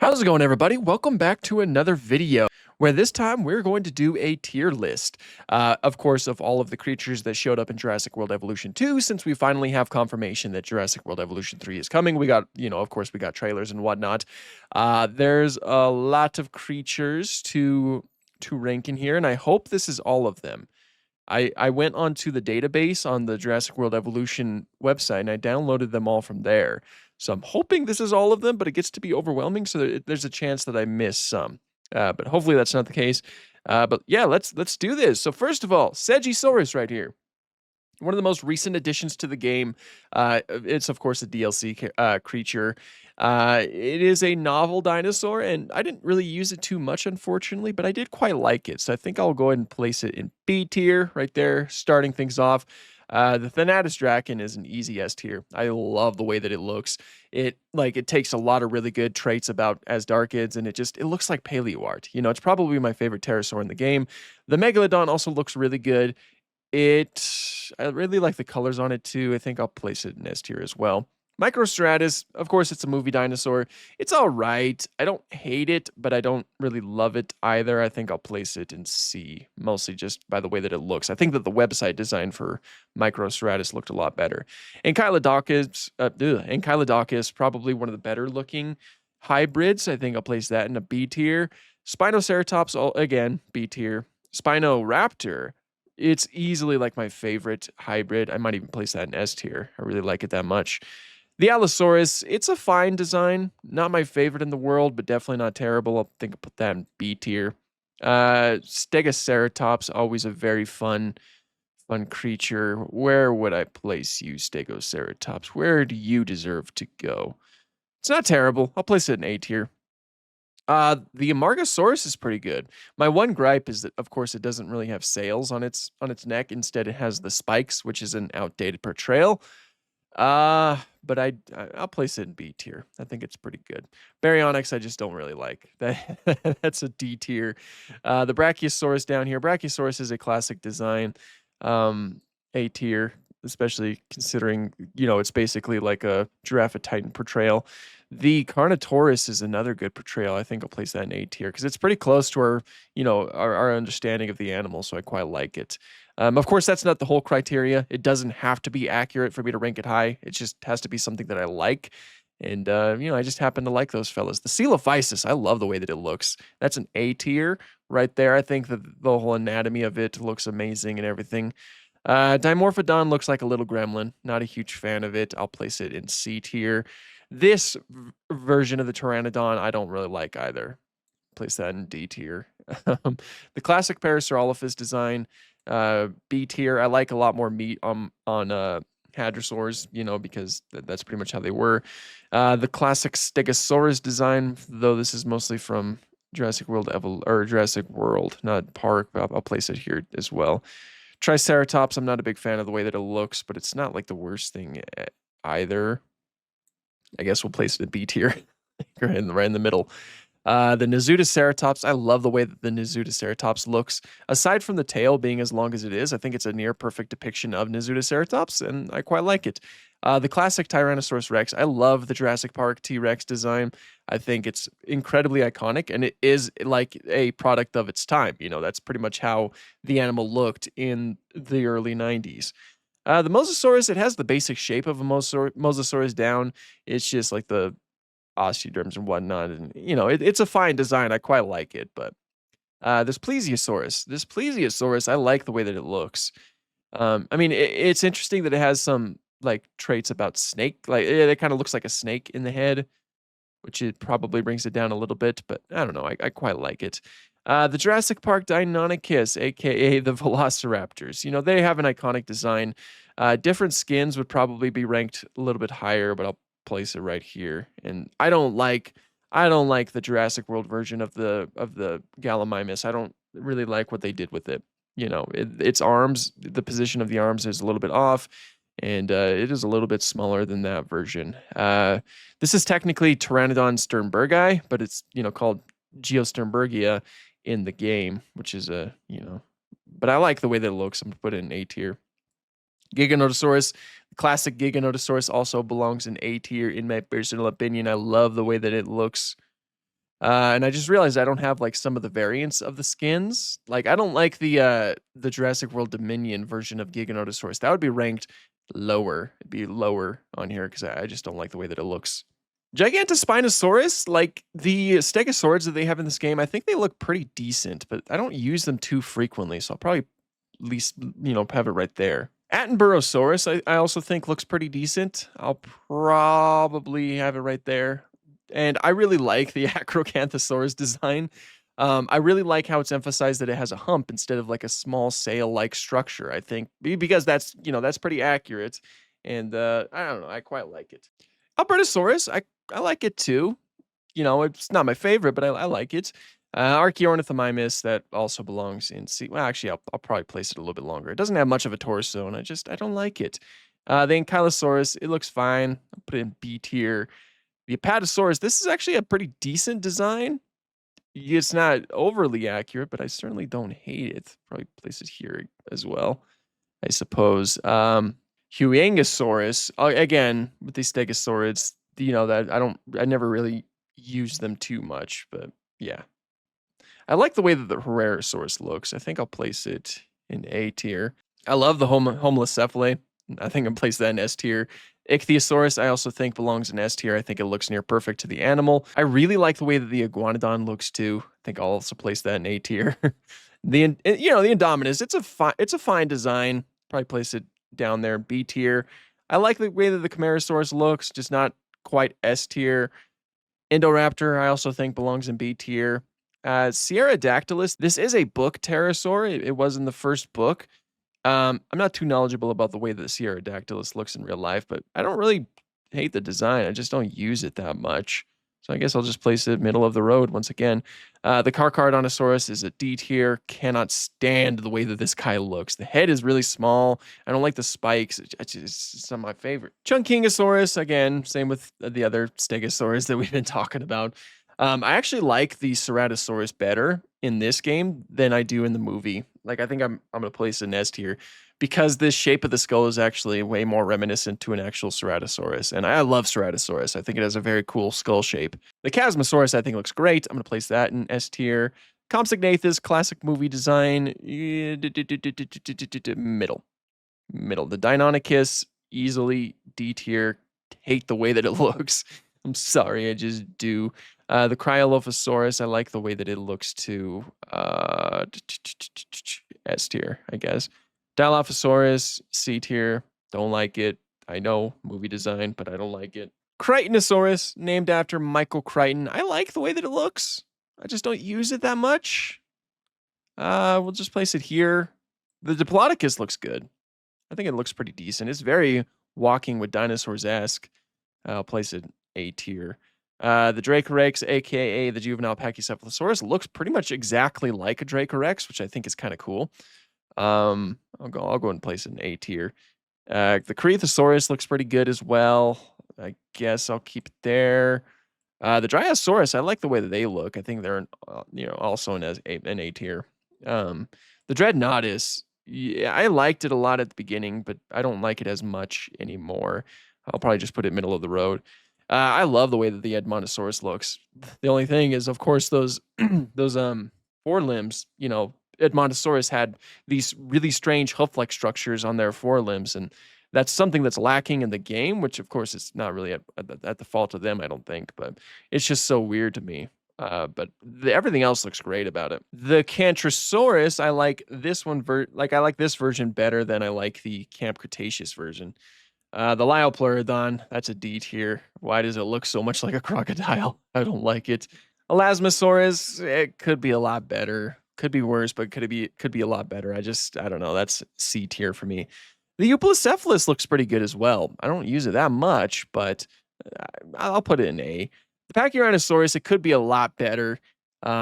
How's it going, everybody? Welcome back to another video where this time we're going to do a tier list, of course, of all of the creatures that showed up in Jurassic World Evolution 2, since we finally have confirmation that Jurassic World Evolution 3 is coming. We got, of course, we got trailers and whatnot. There's a lot of creatures to rank in here, and I hope this is all of them. I went onto the database on the Jurassic World Evolution website and I downloaded them all from there. So I'm hoping this is all of them, but it gets to be overwhelming, so there's a chance that I miss some. But hopefully that's not the case. But yeah, let's do this. So first of all, Segisaurus right here. One of the most recent additions to the game. It's, of course, a DLC creature. It is a novel dinosaur, and I didn't really use it too much, unfortunately, but I did quite like it. So I think I'll go ahead and place it in B tier right there, starting things off. The Thanatus Draken is an easy S tier. I love the way that it looks. It takes a lot of really good traits about Asdarchids, and it looks like paleo art. It's probably my favorite pterosaur in the game. The Megalodon also looks really good. I really like the colors on it too. I think I'll place it in S tier as well. Microstratus, of course, it's a movie dinosaur. It's all right. I don't hate it, but I don't really love it either. I think I'll place it in C, mostly just by the way that it looks. I think that the website design for Microstratus looked a lot better. Ankylodocus, probably one of the better looking hybrids. I think I'll place that in a B tier. Spinoceratops, again, B tier. Spinoraptor, it's easily like my favorite hybrid. I might even place that in S tier. I really like it that much. The Allosaurus, it's a fine design. Not my favorite in the world, but definitely not terrible. I think I'll put that in B tier. Stegoceratops, always a very fun creature. Where would I place you, Stegoceratops? Where do you deserve to go? It's not terrible. I'll place it in A tier. The Amargasaurus is pretty good. My one gripe is that, of course, it doesn't really have sails on its neck. Instead, it has the spikes, which is an outdated portrayal. But I'll place it in B tier. I think it's pretty good. Baryonyx, I just don't really like. That's a D tier. The Brachiosaurus down here. Brachiosaurus is a classic design. A tier, especially considering, it's basically like a Giraffe Titan portrayal. The Carnotaurus is another good portrayal. I think I'll place that in A tier because it's pretty close to our understanding of the animal, so I quite like it. Of course, that's not the whole criteria. It doesn't have to be accurate for me to rank it high. It just has to be something that I like. And, I just happen to like those fellas. The Coelophysis, I love the way that it looks. That's an A tier right there. I think that the whole anatomy of it looks amazing and everything. Dimorphodon looks like a little gremlin. Not a huge fan of it. I'll place it in C tier. This version of the Pteranodon, I don't really like either. Place that in D tier. The classic Parasaurolophus design, B tier. I like a lot more meat on hadrosaurs, because that's pretty much how they were. The classic Stegosaurus design, though this is mostly from Jurassic World Jurassic World, not Park. I'll place it here as well. Triceratops, I'm not a big fan of the way that it looks, but it's not like the worst thing either. I guess we'll place it in B tier, right in the middle. The Nizoodoceratops, I love the way that the Nizoodoceratops looks. Aside from the tail being as long as it is, I think it's a near perfect depiction of Nizoodoceratops, and I quite like it. The classic Tyrannosaurus Rex, I love the Jurassic Park T-Rex design. I think it's incredibly iconic, and it is like a product of its time. That's pretty much how the animal looked in the early 90s. The Mosasaurus, it has the basic shape of a Mosasaurus down. It's just like the osteoderms and whatnot, and it's a fine design. I quite like it, but this Plesiosaurus, I like the way that it looks. It's interesting that it has some like traits about snake, like it kind of looks like a snake in the head, which it probably brings it down a little bit, but I don't know. I quite like it. The Jurassic Park Deinonychus, aka the Velociraptors, they have an iconic design. Different skins would probably be ranked a little bit higher, but I'll place it right here. And I don't like the Jurassic World version of the Gallimimus. I don't really like what they did with it. Its arms, the position of the arms is a little bit off, and it is a little bit smaller than that version. This is technically Pteranodon sternbergi, but it's called Geosternbergia in the game, which is but I like the way that it looks. I'm gonna put it in A tier. Giganotosaurus, classic Giganotosaurus, also belongs in A tier in my personal opinion. I love the way that it looks. And I just realized I don't have like some of the variants of the skins. Like I don't like the Jurassic World Dominion version of Giganotosaurus. That would be ranked lower. It'd be lower on here because I just don't like the way that it looks. Gigantospinosaurus, like the stegosaurids that they have in this game, I think they look pretty decent, but I don't use them too frequently, so I'll probably at least, have it right there. Attenborosaurus, I also think looks pretty decent. I'll probably have it right there. And I really like the Acrocanthosaurus design. I really like how it's emphasized that it has a hump instead of like a small sail-like structure. I think because that's pretty accurate, and I don't know, I quite like it. Albertosaurus, I like it too. It's not my favorite, but I like it. Archaeornithomimus, that also belongs in C. Well, actually, I'll probably place it a little bit longer. It doesn't have much of a torso, and I don't like it. The Ankylosaurus, it looks fine. I'll put it in B tier. The Apatosaurus, this is actually a pretty decent design. It's not overly accurate, but I certainly don't hate it. Probably place it here as well, I suppose. Huangosaurus, again, with these stegosaurids, that I never really use them too much, but yeah. I like the way that the Herrerasaurus looks. I think I'll place it in A tier. I love the Homalocephalae. I think I'll place that in S tier. Ichthyosaurus, I also think belongs in S tier. I think it looks near perfect to the animal. I really like the way that the Iguanodon looks too. I think I'll also place that in A tier. The Indominus, it's a fine design. Probably place it down there, B tier. I like the way that the Camarasaurus looks, just not quite S tier. Indoraptor, I also think belongs in B tier. Sierradactylus, this is a book pterosaur. It was in the first book. I'm not too knowledgeable about the way that the Sierradactylus looks in real life, but I don't really hate the design. I just don't use it that much. So I guess I'll just place it middle of the road once again. The Carcharodontosaurus is a D tier. Cannot stand the way that this guy looks. The head is really small. I don't like the spikes. It's not my favorite. Chunkingosaurus, again, same with the other stegosaurs that we've been talking about. I actually like the Ceratosaurus better in this game than I do in the movie. Like I think I'm gonna place a nest here because the shape of the skull is actually way more reminiscent to an actual Ceratosaurus, and I love Ceratosaurus. I think it has a very cool skull shape. The Chasmosaurus I think looks great. I'm gonna place that in S tier. Compsognathus, classic movie design, middle. The Deinonychus, easily D tier. Hate the way that it looks. I'm sorry, I just do. The Cryolophosaurus, I like the way that it looks too. S tier, I guess. Dilophosaurus, C tier. Don't like it. I know, movie design, but I don't like it. Crichtonosaurus, named after Michael Crichton. I like the way that it looks. I just don't use it that much. We'll just place it here. The Diplodocus looks good. I think it looks pretty decent. It's very Walking with Dinosaurs-esque. I'll place it A tier. The Dracorex, aka the juvenile Pachycephalosaurus, looks pretty much exactly like a Dracorex, which I think is kind of cool. I'll go and place it in A tier. The Corythosaurus looks pretty good as well. I guess I'll keep it there. The Dryosaurus, I like the way that they look. I think they're also in an A tier. The Dreadnoughtus, yeah, I liked it a lot at the beginning, but I don't like it as much anymore. I'll probably just put it middle of the road. I love the way that the Edmontosaurus looks. The only thing is, of course, those those forelimbs. Edmontosaurus had these really strange hoof-like structures on their forelimbs, and that's something that's lacking in the game. Which, of course, is not really at the fault of them, I don't think, but it's just so weird to me. But everything else looks great about it. The Cantrosaurus, I like this one. I like this version better than I like the Camp Cretaceous version. The Lyopleurodon, that's a D tier. Why does it look so much like a crocodile? I don't like it. Elasmosaurus, it could be a lot better. Could be worse, but could be a lot better. I don't know. That's C tier for me. The Eupliocephalus looks pretty good as well. I don't use it that much, but I'll put it in A. The Pachyrhinosaurus, it could be a lot better,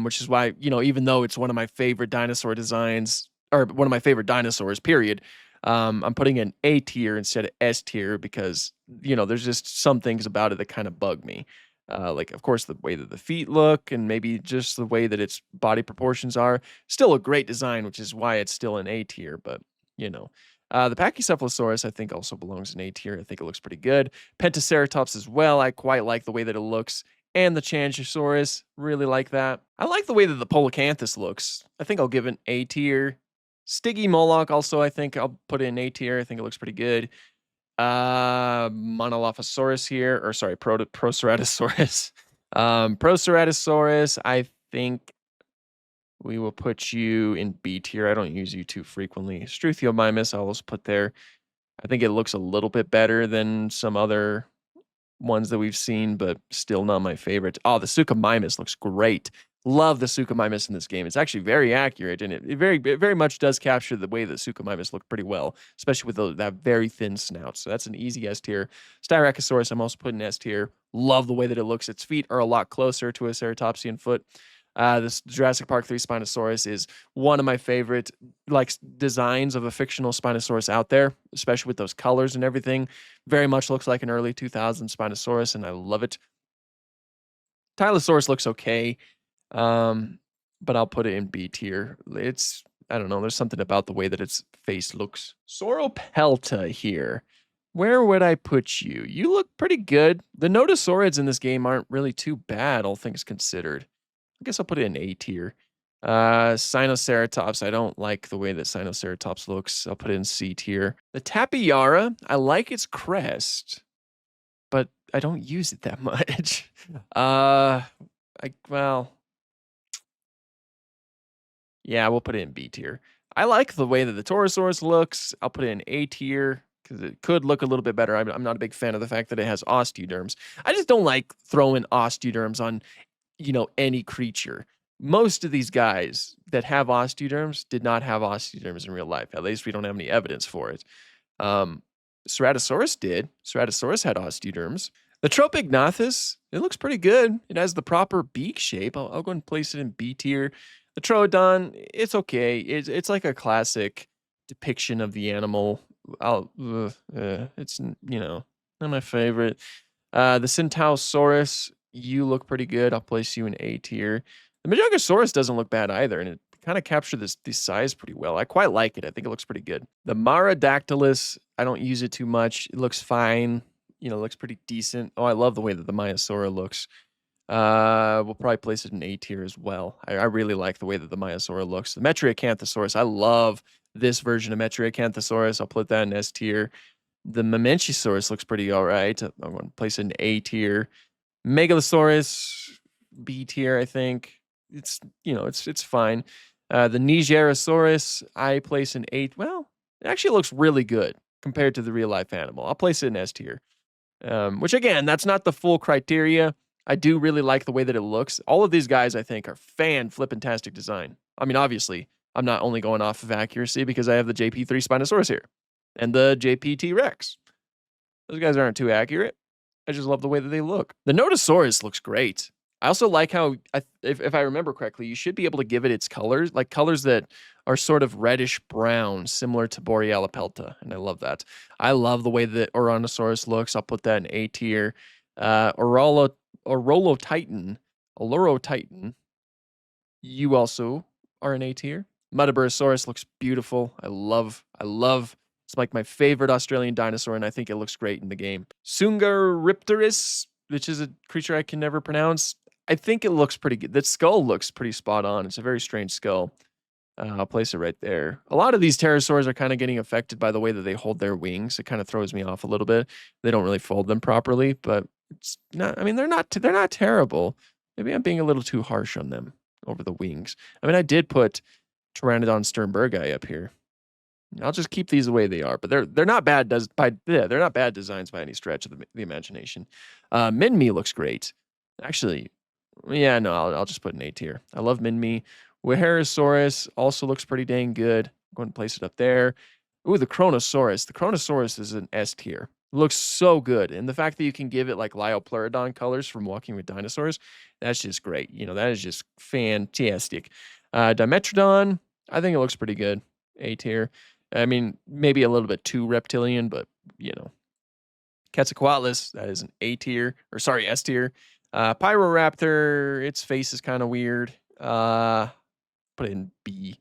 which is why, even though it's one of my favorite dinosaur designs, or one of my favorite dinosaurs, period, I'm putting in A tier instead of S tier because, there's just some things about it that kind of bug me. Like, of course, the way that the feet look and maybe just the way that its body proportions are. Still a great design, which is why it's still in A tier, but, the Pachycephalosaurus, I think, also belongs in A tier. I think it looks pretty good. Pentaceratops as well. I quite like the way that it looks. And the Changosaurus, really like that. I like the way that the Polacanthus looks. I think I'll give it an A tier. Stiggy Moloch also, I think I'll put it in A tier. I think it looks pretty good. Monolophosaurus here, or sorry, Proceratosaurus. Proceratosaurus, I think we will put you in B tier. I don't use you too frequently. Struthiomimus, I'll also put there. I think it looks a little bit better than some other ones that we've seen, but still not my favorite. Oh, the Suchomimus looks great. Love the Suchomimus in this game. It's actually very accurate, and it very much does capture the way the Suchomimus look pretty well, especially with that very thin snout. So that's an easy S tier. Styracosaurus, I'm also putting S tier. Love the way that it looks. Its feet are a lot closer to a ceratopsian foot. This Jurassic Park 3 Spinosaurus is one of my favorite designs of a fictional Spinosaurus out there, especially with those colors and everything. Very much looks like an early 2000s Spinosaurus, and I love it. Tylosaurus looks okay, but I'll put it in B tier. I don't know, there's something about the way that its face looks. Sauropelta here. Where would I put you? You look pretty good. The Nodosaurids in this game aren't really too bad, all things considered. I guess I'll put it in A tier. Sinoceratops, I don't like the way that Sinoceratops looks. I'll put it in C tier. The Tapiara, I like its crest, but I don't use it that much. Yeah, we'll put it in B tier. I like the way that the Torosaurus looks. I'll put it in A tier because it could look a little bit better. I'm not a big fan of the fact that it has osteoderms. I just don't like throwing osteoderms on any creature. Most of these guys that have osteoderms did not have osteoderms in real life. At least we don't have any evidence for it. Ceratosaurus did. Ceratosaurus had osteoderms. The Tropignathus, it looks pretty good. It has the proper beak shape. I'll go and place it in B tier. The Troodon, it's okay. It's like a classic depiction of the animal. It's not my favorite. The Centaurosaurus, you look pretty good. I'll place you in A tier. The Majungasaurus doesn't look bad either, and it kind of captured this size pretty well. I quite like it. I think it looks pretty good. The Marodactylus, I don't use it too much. It looks fine. It looks pretty decent. Oh, I love the way that the Maiasaura looks. We'll probably place it in A tier as well. I really like the way that the Maiasaura looks. The Metriacanthosaurus, I love this version of Metriacanthosaurus. I'll put that in S tier. The Mamenchisaurus looks pretty all right. I'm going to place it in A tier. Megalosaurus, B tier, I think. It's fine. The Nigeriosaurus, I place in A. Well, it actually looks really good compared to the real life animal. I'll place it in S tier. Which again, that's not the full criteria. I do really like the way that it looks. All of these guys, I think, are fan-flippantastic design. I mean, obviously, I'm not only going off of accuracy because I have the JP3 Spinosaurus here and the JP Rex. Those guys aren't too accurate. I just love the way that they look. The Nodosaurus looks great. I also like how, if I remember correctly, you should be able to give it its colors, like colors that are sort of reddish brown, similar to Borealopelta, and I love that. I love the way that Oranosaurus looks. I'll put that in A tier. Orolotitan, you also are in A tier. Metaburosaurus looks beautiful. I love. It's like my favorite Australian dinosaur, and I think it looks great in the game. Sungaripterus, which is a creature I can never pronounce. I think it looks pretty good. That skull looks pretty spot on. It's a very strange skull. I'll place it right there. A lot of these pterosaurs are kind of getting affected by the way that they hold their wings. It kind of throws me off a little bit. They don't really fold them properly, but it's not. I mean, they're not terrible. Maybe I'm being a little too harsh on them over the wings. I mean, I did put Pteranodon sternbergi up here. I'll just keep these the way they are, but they're not bad. They're not bad designs by any stretch of the imagination. Minmi looks great. Actually, yeah, no, I'll just put an A tier. I love Minmi. Weharasaurus also looks pretty dang good. I'm going to place it up there. Ooh, the Kronosaurus. The Kronosaurus is an S tier. Looks so good. And the fact that you can give it like Liopleurodon colors from Walking with Dinosaurs, that's just great. That is just fantastic. Dimetrodon, I think it looks pretty good. A tier. I mean, maybe a little bit too reptilian, but Quetzalcoatlus, that is an A tier, or sorry, S tier. Pyroraptor, its face is kind of weird. Put it in B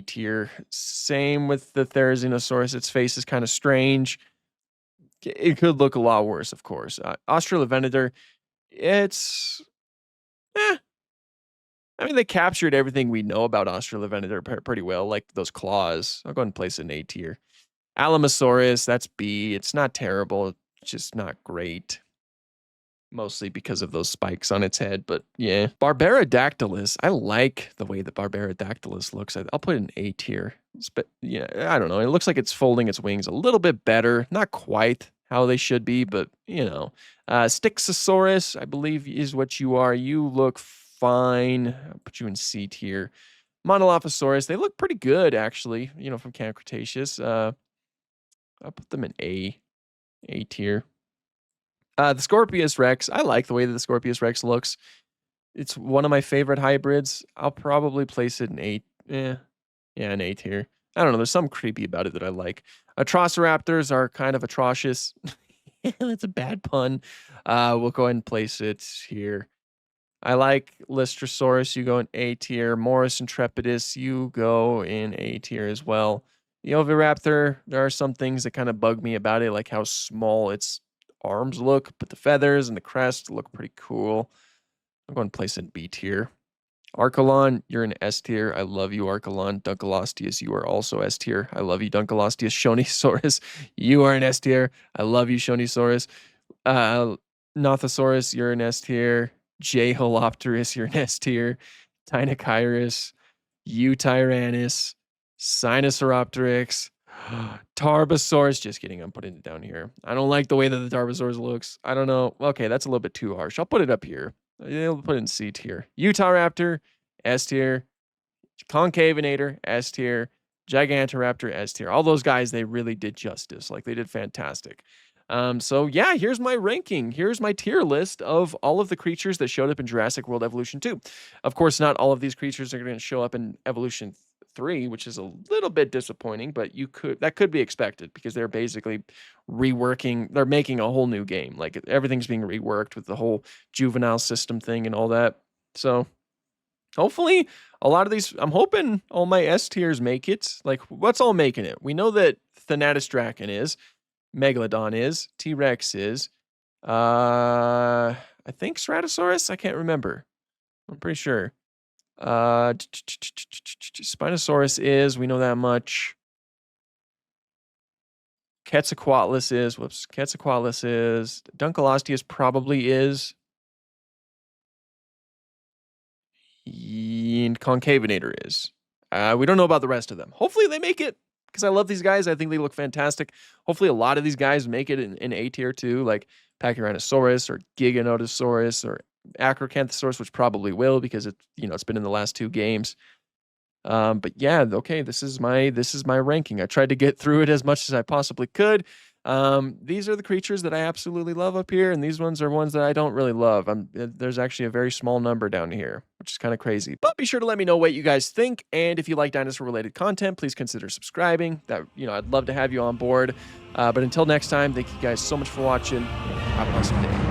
tier. Same with the Therizinosaurus, its face is kind of strange. It could look a lot worse, of course. Australovenator, It's eh, I mean, they captured everything we know about Australovenator pretty well, like those claws. I'll go ahead and place it in A tier. Alamosaurus, that's B. It's not terrible, it's just not great. Mostly because of those spikes on its head, but yeah. Barbarodactylus, I like the way that Barbarodactylus looks. I'll put it in A tier. Yeah, I don't know. It looks like it's folding its wings a little bit better. Not quite how they should be, but you know. Styxosaurus, I believe, is what you are. You look fine. I'll put you in C tier. Monolophosaurus, they look pretty good, actually, you know, from Camp Cretaceous. I'll put them in A tier. The Scorpius Rex, I like the way that the Scorpius Rex looks. It's one of my favorite hybrids. I'll probably place it in yeah, an A tier. I don't know, there's something creepy about it that I like. Atrociraptors are kind of atrocious. That's a bad pun. We'll go ahead and place it here. I like Lystrosaurus, you go in A tier. Morris Intrepidus, you go in A tier as well. The Oviraptor, there are some things that kind of bug me about it, like how small its arms look, but the feathers and the crest look pretty cool. I'm going to place it in B tier. Archelon, you're in S tier. I love you, Archelon. Dunkleosteus, you are also S tier. I love you, Dunkleosteus. Shonisaurus, you are in S tier. I love you, Shonisaurus. Nothosaurus, you're in S tier. Jholopterus, you're in S tier. Tynachirus, Eutyrannus, Sinosauropteryx, Tarbosaurus. Just kidding, I'm putting it down here. I don't like the way that the Tarbosaurus looks. I don't know. Okay, that's a little bit too harsh. I'll put it up here. I'll put it in C tier. Utahraptor, S tier. Concavenator, S tier. Gigantoraptor, S tier. All those guys, they really did justice. Like, they did fantastic. So yeah, here's my ranking. Here's my tier list of all of the creatures that showed up in Jurassic World Evolution 2. Of course, not all of these creatures are going to show up in Evolution 3, which is a little bit disappointing, but that could be expected because they're basically they're making a whole new game. Like, everything's being reworked with the whole juvenile system thing and all that. So hopefully a lot of these, I'm hoping all my S tiers make it. Like, what's all making it? We know that Thanatus Draken is. Megalodon is. T-Rex is. I think Ceratosaurus? I can't remember. I'm pretty sure. Spinosaurus is. We know that much. Quetzalcoatlus is. Whoops. Quetzalcoatlus is. Dunkleosteus probably is. And Concavenator is. We don't know about the rest of them. Hopefully they make it, because I love these guys. I think they look fantastic. Hopefully a lot of these guys make it in A tier too, like Pachyrhinosaurus or Giganotosaurus or Acrocanthosaurus, which probably will because it's been in the last 2 games. But yeah, okay, this is my ranking. I tried to get through it as much as I possibly could. These are the creatures that I absolutely love up here, and these ones are ones that I don't really love. There's actually a very small number down here, which is kind of crazy. But be sure to let me know what you guys think, and if you like dinosaur-related content, please consider subscribing. I'd love to have you on board. But until next time, thank you guys so much for watching. Have an awesome day.